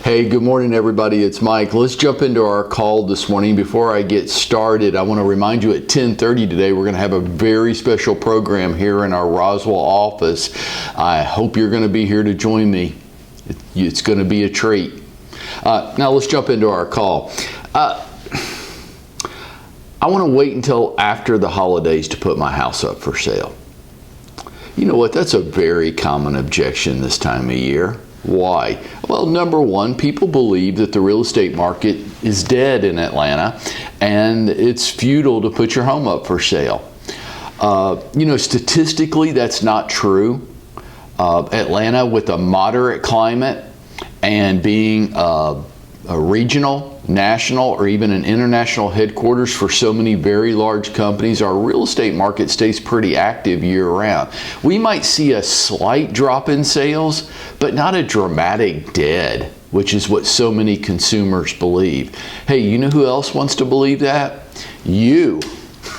Hey, good morning, everybody. It's Mike. Let's jump into our call this morning. Before I get started, I want to remind you at 10:30 today, we're going to have a very special program here in our Roswell office. I hope you're going to be here to join me. It's going to be a treat. Now, let's jump into our call. I want to wait until after the holidays to put my house up for sale. You know what? That's a very common objection this time of year. Why? Well, number one, people believe that the real estate market is dead in Atlanta and it's futile to put your home up for sale. Statistically, that's not true. Atlanta, with a moderate climate and being a regional, national, or even an international headquarters for so many very large companies, our real estate market stays pretty active year-round. We might see a slight drop in sales, but not a dramatic dead, which is what so many consumers believe. Hey, you know who else wants to believe that? You.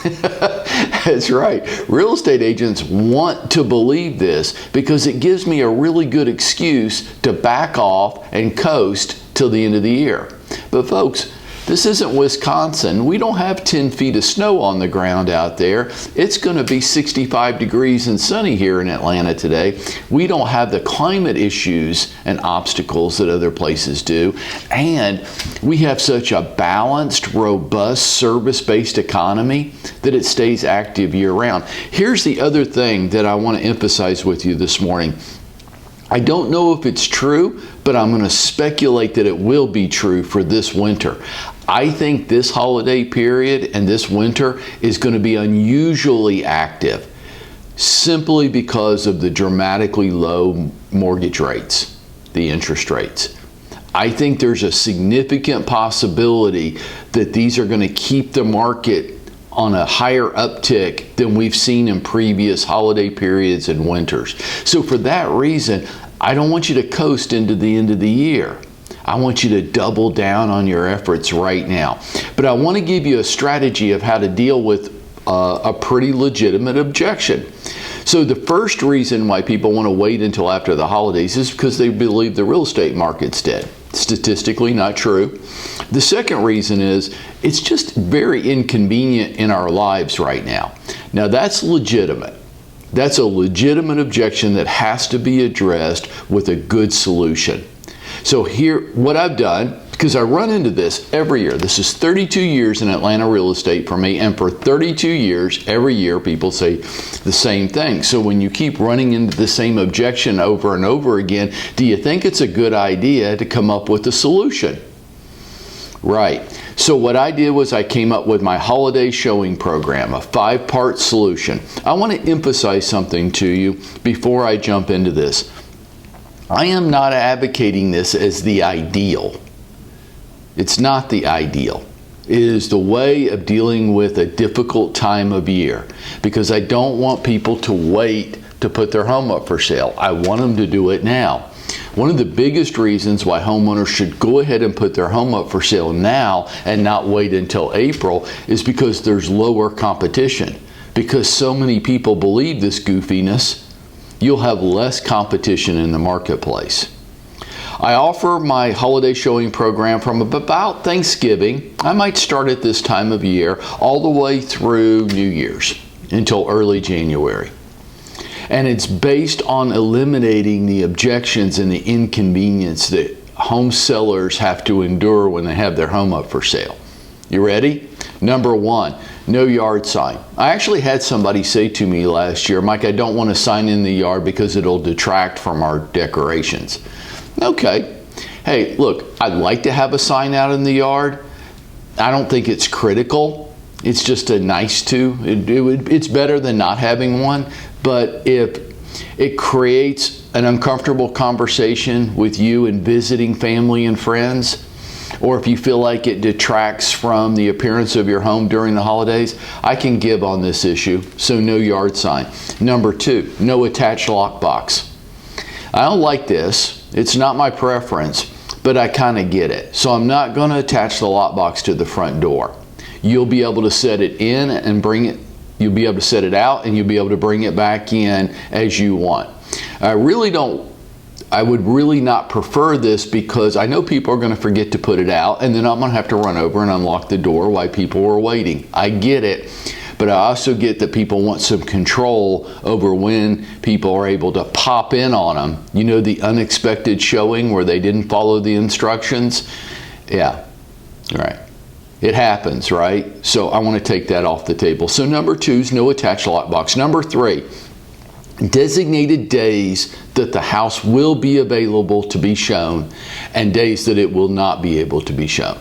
That's right. Real estate agents want to believe this because it gives me a really good excuse to back off and coast till the end of the year. But folks, this isn't Wisconsin. We don't have 10 feet of snow on the ground out there. It's going to be 65 degrees and sunny here in Atlanta today. We don't have the climate issues and obstacles that other places do. And we have such a balanced, robust, service-based economy that it stays active year-round. Here's the other thing that I want to emphasize with you this morning. I don't know if it's true, but I'm going to speculate that it will be true for this winter. I think this holiday period and this winter is going to be unusually active simply because of the dramatically low mortgage rates, the interest rates. I think there's a significant possibility that these are going to keep the market on a higher uptick than we've seen in previous holiday periods and winters. So for that reason, I don't want you to coast into the end of the year. I want you to double down on your efforts right now. But I want to give you a strategy of how to deal with a pretty legitimate objection. So the first reason why people want to wait until after the holidays is because they believe the real estate market's dead. Statistically not true. The second reason is it's just very inconvenient in our lives right now. Now that's legitimate. That's a legitimate objection that has to be addressed with a good solution. So here, what I've done, because I run into this every year. This is 32 years in Atlanta real estate for me, and for 32 years, every year people say the same thing. So when you keep running into the same objection over and over again, do you think it's a good idea to come up with a solution? Right. So what I did was I came up with my holiday showing program, a 5-part solution. I want to emphasize something to you before I jump into this. I am not advocating this as the ideal. It's not the ideal. It is the way of dealing with a difficult time of year because I don't want people to wait to put their home up for sale. I want them to do it now. One of the biggest reasons why homeowners should go ahead and put their home up for sale now and not wait until April is because there's lower competition. Because so many people believe this goofiness, you'll have less competition in the marketplace. I offer my holiday showing program from about Thanksgiving. I might start at this time of year all the way through New Year's until early January. And it's based on eliminating the objections and the inconvenience that home sellers have to endure when they have their home up for sale. You ready? Number one, no yard sign. I actually had somebody say to me last year, Mike, I don't want a sign in the yard because it'll detract from our decorations. Okay. Hey, look, I'd like to have a sign out in the yard. I don't think it's critical. It's just a nice to. It's better than not having one. But if it creates an uncomfortable conversation with you and visiting family and friends, or if you feel like it detracts from the appearance of your home during the holidays, I can give on this issue, so no yard sign. Number two, no attached lockbox. I don't like this. It's not my preference, but I kind of get it. So I'm not going to attach the lockbox to the front door. You'll be able to set it in and bring it. You'll be able to set it out and you'll be able to bring it back in as you want. I really don't I would really not prefer this because I know people are going to forget to put it out, and then I'm going to have to run over and unlock the door while people are waiting. I get it, but I also get that people want some control over when people are able to pop in on them. You know, the unexpected showing where they didn't follow the instructions? Yeah, right. It happens, right? So I want to take that off the table. So number 2 is no attached lockbox. Number 3, designated days that the house will be available to be shown and days that it will not be able to be shown.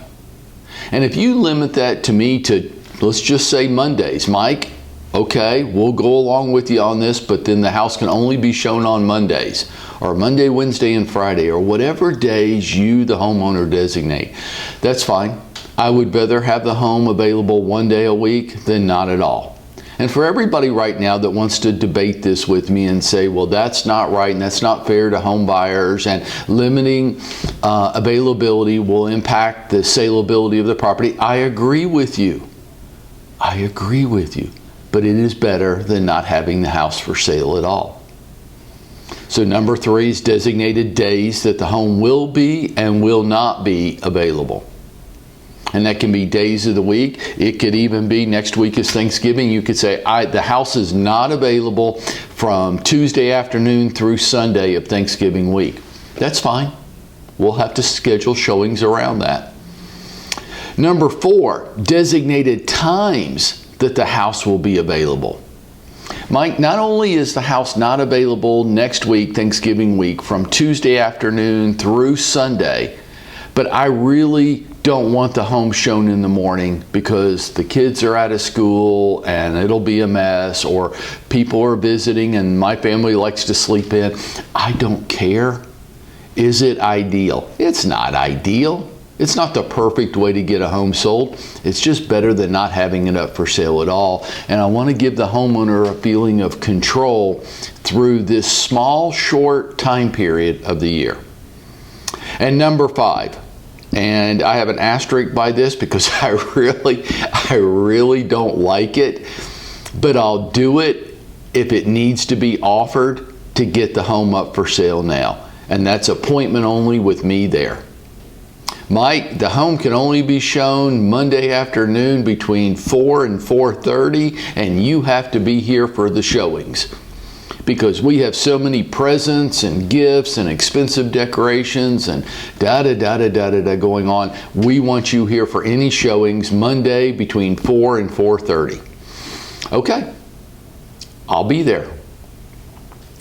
And if you limit that to me to, let's just say Mondays, Mike, okay, we'll go along with you on this, but then the house can only be shown on Mondays, or Monday, Wednesday, and Friday, or whatever days you, the homeowner, designate. That's fine. I would rather have the home available one day a week than not at all. And for everybody right now that wants to debate this with me and say, well, that's not right and that's not fair to home buyers, and limiting availability will impact the saleability of the property, I agree with you. I agree with you. But it is better than not having the house for sale at all. So number 3 is designated days that the home will be and will not be available. And that can be days of the week. It could even be next week is Thanksgiving. You could say, the house is not available from Tuesday afternoon through Sunday of Thanksgiving week. That's fine. We'll have to schedule showings around that. Number 4, designated times that the house will be available. Mike, not only is the house not available next week, Thanksgiving week, from Tuesday afternoon through Sunday, but I really don't want the home shown in the morning because the kids are out of school and it'll be a mess, or people are visiting and my family likes to sleep in. I don't care. Is it ideal? It's not ideal. It's not the perfect way to get a home sold. It's just better than not having it up for sale at all. And I want to give the homeowner a feeling of control through this small, short time period of the year. And number 5, and I have an asterisk by this because I really don't like it, but I'll do it if it needs to be offered to get the home up for sale now. And that's appointment only with me there. Mike, the home can only be shown Monday afternoon between 4 and 4:30, and you have to be here for the showings. Because we have so many presents and gifts and expensive decorations and da-da-da-da-da-da going on. We want you here for any showings Monday between 4 and 4:30. Okay, I'll be there.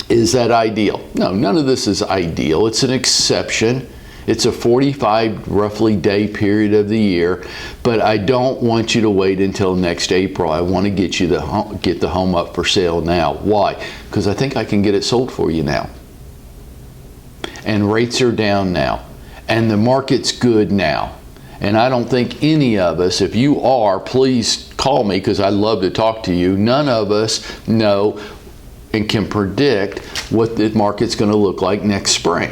Is that ideal? No, none of this is ideal. It's an exception. It's a 45 roughly day period of the year, but I don't want you to wait until next April. I want to get you to get the home up for sale now. Why? Because I think I can get it sold for you now. And rates are down now. And the market's good now. And I don't think any of us, if you are, please call me because I'd love to talk to you. None of us know and can predict what the market's going to look like next spring.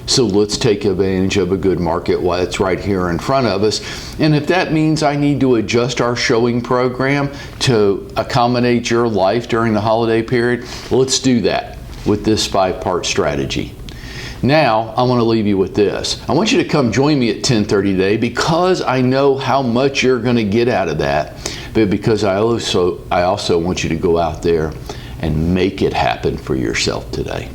So let's take advantage of a good market while it's right here in front of us. And if that means I need to adjust our showing program to accommodate your life during the holiday period, let's do that with this 5-part strategy. Now, I want to leave you with this. I want you to come join me at 10:30 today because I know how much you're going to get out of that, but because I also want you to go out there and make it happen for yourself today.